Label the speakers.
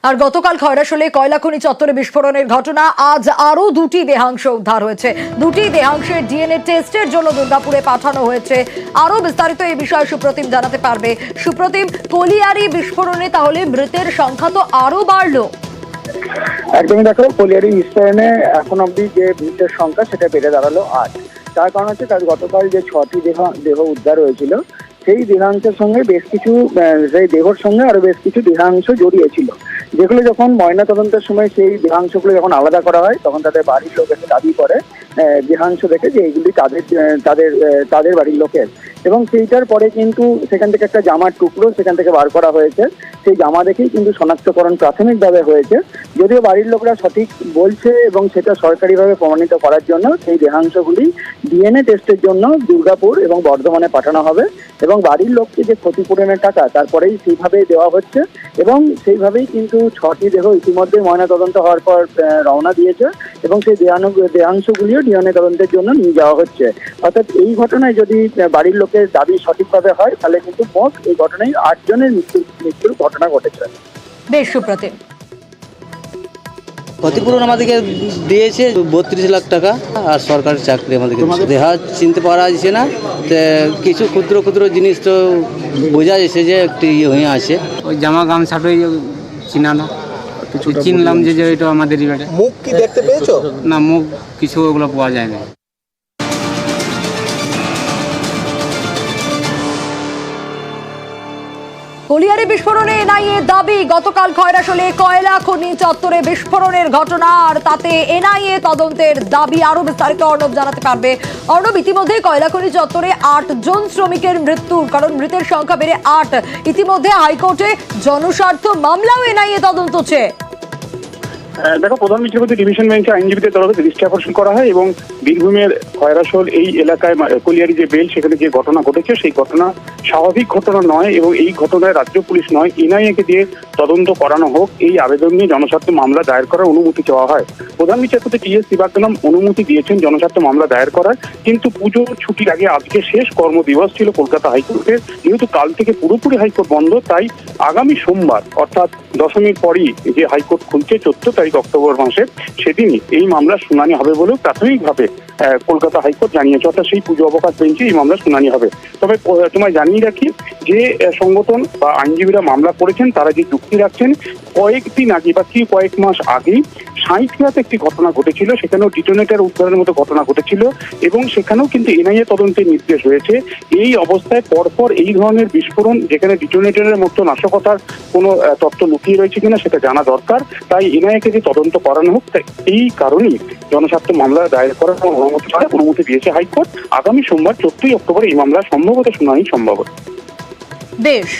Speaker 1: আর গতকাল খয়রাশোলে কয়লা খনি চত্বরে বিস্ফোরণের ঘটনা, আজ আরো দুটি দেহাংশ উদ্ধার হয়েছে। দুটি দেহাংশের ডিএনএ টেস্টের জন্য দুর্গাপুরে পাঠানো হয়েছে। আরো বিস্তারিত এই বিষয়ে সুপ্রতিম জানাতে পারবে। সুপ্রতিম, কলিয়ারি বিস্ফোরণে তাহলে মৃতের সংখ্যা তো আরো বাড়লো।
Speaker 2: একদমই দেখো, কলিয়ারি বিস্ফোরণে এখন অব্দি যে মৃতের সংখ্যা সেটা বেড়ে দাঁড়ালো 8। তার কারণ হচ্ছে গতকাল যে 6টি দেহ উদ্ধার হয়েছিল, সেই দেহাংশের সঙ্গে বেশ কিছু সেই দেহর সঙ্গে আরো বেশ কিছু দেহাংশ জড়িয়ে ছিল, যেগুলো যখন ময়না তদন্তের সময় সেই দেহাংশগুলো যখন আলাদা করা হয় তখন তাদের বাড়ির লোক এসে দাবি করে দেহাংশ দেখে যে এইগুলি তাদের বাড়ির লোকের। এবং সেইটার পরে কিন্তু সেখান থেকে একটা জামার টুকরো সেখান থেকে বার করা হয়েছে। সেই জামা দেখেই কিন্তু শনাক্তকরণ প্রাথমিকভাবে হয়েছে, যদিও বাড়ির লোকরা সঠিক বলছে এবং সেটা সরকারিভাবে প্রমাণিত করার জন্য সেই দেহাংশগুলি ডিএনএ টেস্টের জন্য দুর্গাপুর এবং বর্ধমানে পাঠানো হবে। এবং বাড়ির লোককে যে ক্ষতিপূরণের টাকা তারপরেই সেইভাবেই দেওয়া হচ্ছে এবং সেইভাবেই কিন্তু 6টি দেহ ইতিমধ্যে ময়নাতদন্ত হওয়ার পর রওনা দিয়েছে এবং সেই দেহাংশগুলিও ডিএনএ তদন্তের জন্য নিয়ে যাওয়া হচ্ছে। অর্থাৎ এই ঘটনায় যদি বাড়ির লোকের দাবি সঠিকভাবে হয় তাহলে কিন্তু মোট এই ঘটনায় 8 জনের মৃত্যুর ঘটনা ঘটেছে।
Speaker 1: বেশ সুপ্রতিম,
Speaker 3: ক্ষতিপূরণ আমাদেরকে দিয়েছে 32 লাখ টাকা, আর সরকারি চাকরি আমাদেরকে দেহা চিনতে পারা যাচ্ছে না। কিছু ক্ষুদ্র ক্ষুদ্র জিনিস তো বোঝা যাচ্ছে যে একটু হয়ে আছে।
Speaker 4: ওই জামা গামছাটাই চিনানো, চিনলাম যে এটা আমাদেরই বেটে।
Speaker 5: মুখ কি দেখতে পেয়েছো?
Speaker 4: না, মুখ কিছু ওগুলো পাওয়া যায় না।
Speaker 1: কলিয়ারি বিস্ফোরণে এনআইএ দাবি, গতকাল খয়রাশোলে কয়লা খনি চত্বরে বিস্ফোরণের ঘটনা আর তাতে এনআইএ তদন্তের দাবি। আরো বিস্তারিত অর্ণব জানাতে পারবে। অর্ণব, ইতিমধ্যে কয়লা খনি চত্বরে 8 জন শ্রমিকের মৃত্যুর কারণ মৃতের সংখ্যা বেড়ে 8। ইতিমধ্যে হাইকোর্টে জনস্বার্থ মামলাও এনআইএ তদন্ত হচ্ছে।
Speaker 6: দেখো, প্রধান বিচারপতি ডিভিশন বেঞ্চে আইনজীবীদের তরফে দৃষ্টি আকর্ষণ করা হয় এবং বীরভূমের খয়রাশোল এই এলাকায় কলিয়ারি যে বেল সেখানে যে ঘটনা ঘটেছে সেই ঘটনা স্বাভাবিক ঘটনা নয় এবং এই ঘটনায় রাজ্য পুলিশ নয় এনআইএ-কে দিয়ে তদন্ত করানো হোক, এই আবেদন নিয়ে জনস্বার্থ মামলা দায়ের করার অনুমতি চাওয়া হয়। প্রধান বিচারপতি টি.এস. শিবাগ্নম অনুমতি দিয়েছেন জনস্বার্থ মামলা দায়ের করার, কিন্তু পুজোর ছুটির আগে আজকে শেষ কর্মদিবস ছিল কলকাতা হাইকোর্টের। যেহেতু কাল থেকে পুরোপুরি হাইকোর্ট বন্ধ, তাই আগামী সোমবার অর্থাৎ দশমীর পরই যে হাইকোর্ট খুলছে 14 তারিখ অক্টোবর মাসের, সেদিনই এই মামলার শুনানি হবে বলেও প্রাথমিকভাবে কলকাতা হাইকোর্ট জানিয়েছে। অর্থাৎ সেই পুজো অবকাশ বেঞ্চে এই মামলার শুনানি হবে। তবে তোমায় জানিয়ে রাখি যে সংগঠন বা আইনজীবীরা মামলা করেছেন তারা যে যুক্তি রাখছেন, কয়েকদিন আগে বা কয়েক মাস আগেই সাঁইথিয়াতে একটি ঘটনা ঘটেছিল, সেখানেও ডিটোনেটর উদ্ধারের মতো ঘটনা ঘটেছিল এবং সেখানেও কিন্তু এনআইএ তদন্তের নির্দেশ হয়েছে। এই অবস্থায় পরপর এই ধরনের বিস্ফোরণ যেখানে ডিটোনেটরের মতো নাশকতার কোনো তথ্য লুকিয়ে রয়েছে কিনা সেটা জানা দরকার, তাই এনআইএ-কে যে তদন্ত করানো হোক, এই কারণেই জনস্বার্থ মামলা দায়ের করার অনুমতি দিয়েছে হাইকোর্ট। আগামী সোমবার 14 অক্টোবর এই মামলা সম্ভবত শুনানি সম্ভব।
Speaker 1: বেশ।